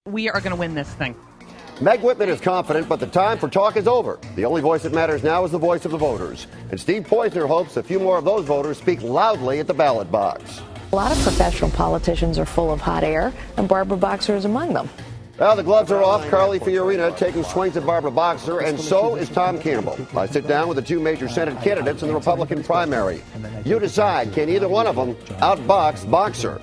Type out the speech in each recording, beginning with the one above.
We are going to win this thing. Meg Whitman is confident, but the time for talk is over. The only voice that matters now is the voice of the voters. And Steve Poizner hopes a few more of those voters speak loudly at the ballot box. A lot of professional politicians are full of hot air, and Barbara Boxer is among them. Well, the gloves are off. Carly Fiorina taking swings at Barbara Boxer, and so is Tom Campbell. I sit down with the two major Senate candidates in the Republican primary. You decide, can either one of them outbox Boxer?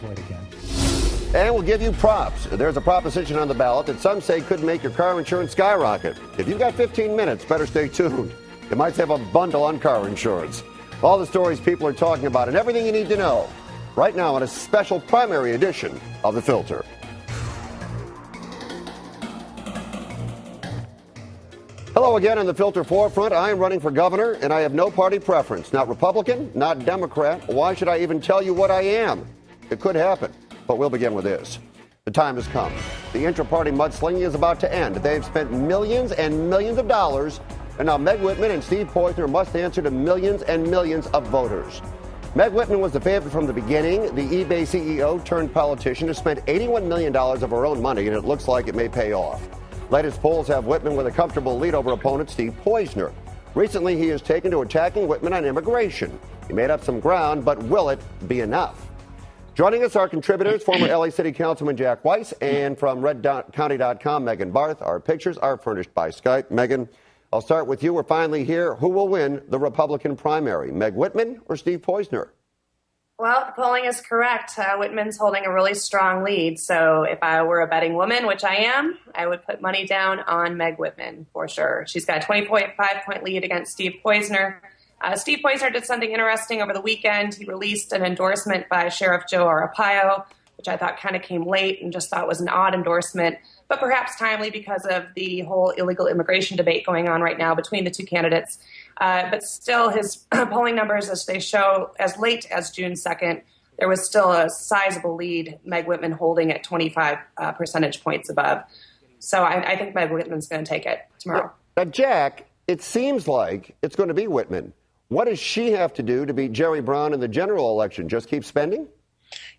And we'll give you props. There's a proposition on the ballot that some say could make your car insurance skyrocket. If you've got 15 minutes, better stay tuned. You might have a bundle on car insurance. All the stories people are talking about and everything you need to know right now on a special primary edition of The Filter. Hello again on The Filter Forefront. I am running for governor, and I have no party preference. Not Republican, not Democrat. Why should I even tell you what I am? It could happen. But we'll begin with this. The time has come. The intra-party mudslinging is about to end. They've spent millions and millions of dollars, and now Meg Whitman and Steve Poizner must answer to millions and millions of voters. Meg Whitman was the favorite from the beginning. The eBay CEO turned politician has spent $81 million of her own money, and it looks like it may pay off. Latest polls have Whitman with a comfortable lead over opponent Steve Poizner. Recently, he has taken to attacking Whitman on immigration. He made up some ground, but will it be enough? Joining us are contributors, former LA City Councilman Jack Weiss, and from redcounty.com, Megan Barth. Our pictures are furnished by Skype. Megan, I'll start with you. We're finally here. Who will win the Republican primary, Meg Whitman or Steve Poizner? Well, the polling is correct. Whitman's holding a really strong lead. So if I were a betting woman, which I am, I would put money down on Meg Whitman for sure. She's got a 20.5-point lead against Steve Poizner. Steve Poizner did something interesting over the weekend. He released an endorsement by Sheriff Joe Arpaio, which I thought kind of came late and just thought was an odd endorsement, but perhaps timely because of the whole illegal immigration debate going on right now between the two candidates. But still, his polling numbers, as they show, as late as June 2nd, there was still a sizable lead, Meg Whitman holding at 25 percentage points above. So I think Meg Whitman's going to take it tomorrow. Now, Jack, it seems like it's going to be Whitman. What does she have to do to beat Jerry Brown in the general election? Just keep spending?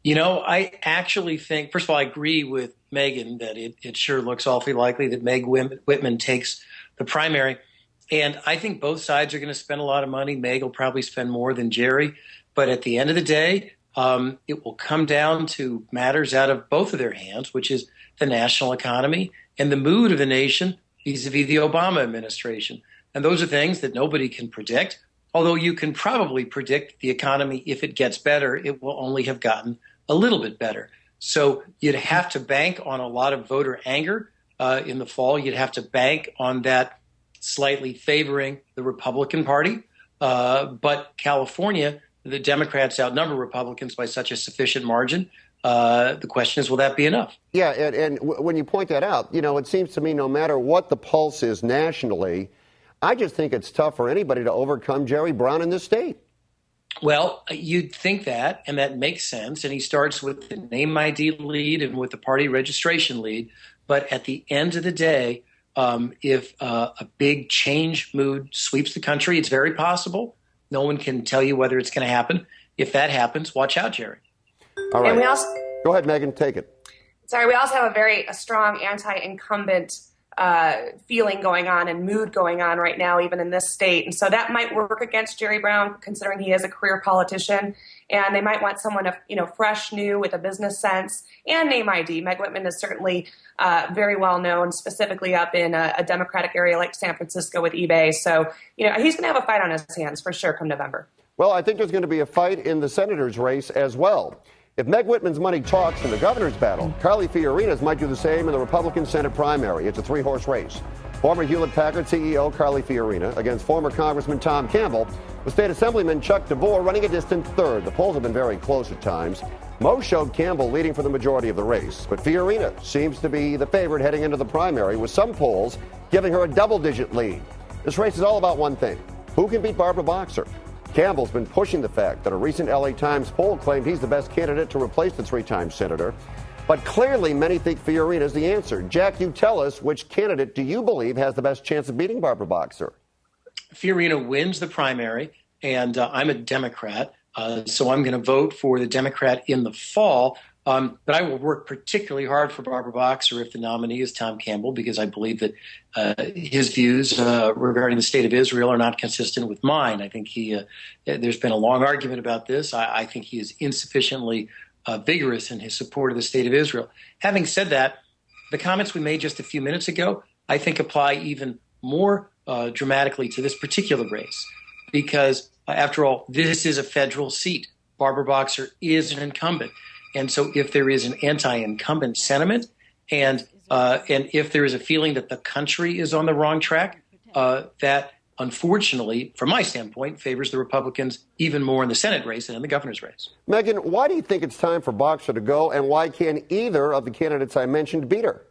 You know, I actually think, first of all, I agree with Megan that it sure looks awfully likely that Meg Whitman takes the primary. And I think both sides are going to spend a lot of money. Meg will probably spend more than Jerry. But at the end of the day, it will come down to matters out of both of their hands, which is the national economy and the mood of the nation vis-a-vis the Obama administration. And those are things that nobody can predict. Although you can probably predict the economy, if it gets better, it will only have gotten a little bit better. So you'd have to bank on a lot of voter anger in the fall. You'd have to bank on that slightly favoring the Republican Party. But California, the Democrats outnumber Republicans by such a sufficient margin. The question is, will that be enough? Yeah, and when you point that out, you know, it seems to me no matter what the pulse is nationally, I just think it's tough for anybody to overcome Jerry Brown in this state. Well, you'd think that, and that makes sense. And he starts with the name ID lead and with the party registration lead. But at the end of the day, if a big change mood sweeps the country, it's very possible. No one can tell you whether it's going to happen. If that happens, watch out, Jerry. All right. And we also, go ahead, Megan, take it. Sorry, we also have a strong anti-incumbent feeling going on and mood going on right now, even in this state. And so that might work against Jerry Brown, considering he is a career politician. And they might want someone, fresh, new, with a business sense and name ID. Meg Whitman is certainly very well known, specifically up in a Democratic area like San Francisco with eBay. So, he's going to have a fight on his hands for sure come November. Well, I think there's going to be a fight in the senator's race as well. If Meg Whitman's money talks in the governor's battle, Carly Fiorina's might do the same in the Republican Senate primary. It's a three-horse race. Former Hewlett-Packard CEO Carly Fiorina against former Congressman Tom Campbell, with State Assemblyman Chuck DeVore running a distant third. The polls have been very close at times. Most showed Campbell leading for the majority of the race, but Fiorina seems to be the favorite heading into the primary, with some polls giving her a double-digit lead. This race is all about one thing: who can beat Barbara Boxer? Campbell's been pushing the fact that a recent LA Times poll claimed he's the best candidate to replace the three-time senator. But clearly, many think Fiorina is the answer. Jack, you tell us, which candidate do you believe has the best chance of beating Barbara Boxer? Fiorina wins the primary, and I'm a Democrat, so I'm going to vote for the Democrat in the fall. But I will work particularly hard for Barbara Boxer if the nominee is Tom Campbell, because I believe that his views regarding the state of Israel are not consistent with mine. I think there's been a long argument about this. I think he is insufficiently vigorous in his support of the state of Israel. Having said that, the comments we made just a few minutes ago, I think apply even more dramatically to this particular race, because after all, this is a federal seat. Barbara Boxer is an incumbent. And so if there is an anti-incumbent sentiment and if there is a feeling that the country is on the wrong track, that unfortunately, from my standpoint, favors the Republicans even more in the Senate race than in the governor's race. Megan, why do you think it's time for Boxer to go, and why can't either of the candidates I mentioned beat her?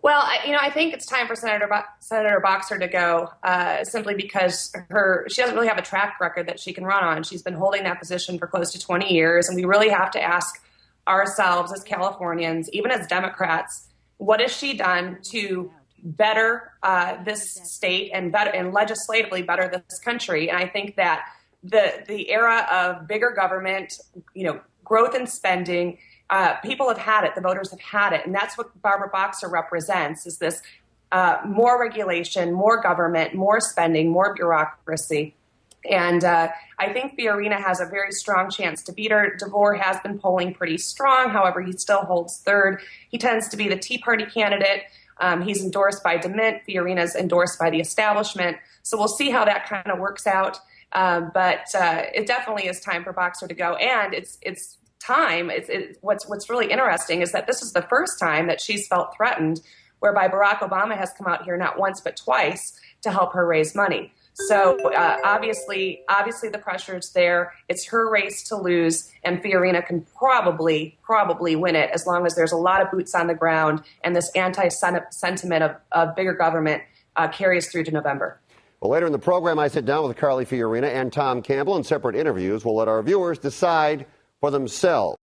Well, I think it's time for Senator Boxer to go simply because she doesn't really have a track record that she can run on. She's been holding that position for close to 20 years, and we really have to ask ourselves as Californians, even as Democrats, what has she done to better this state and legislatively better this country? And I think that the era of bigger government, growth in spending, people have had it. The voters have had it. And that's what Barbara Boxer represents, is this more regulation, more government, more spending, more bureaucracy. And I think Fiorina has a very strong chance to beat her. DeVore has been polling pretty strong. However, he still holds third. He tends to be the Tea Party candidate. He's endorsed by DeMint. Fiorina's endorsed by the establishment. So we'll see how that kind of works out. But it definitely is time for Boxer to go. And it's time. What's really interesting is that this is the first time that she's felt threatened, whereby Barack Obama has come out here not once but twice to help her raise money. So obviously the pressure is there. It's her race to lose, and Fiorina can probably win it as long as there's a lot of boots on the ground and this anti-sentiment of bigger government carries through to November. Well, later in the program, I sit down with Carly Fiorina and Tom Campbell in separate interviews. We'll let our viewers decide for themselves.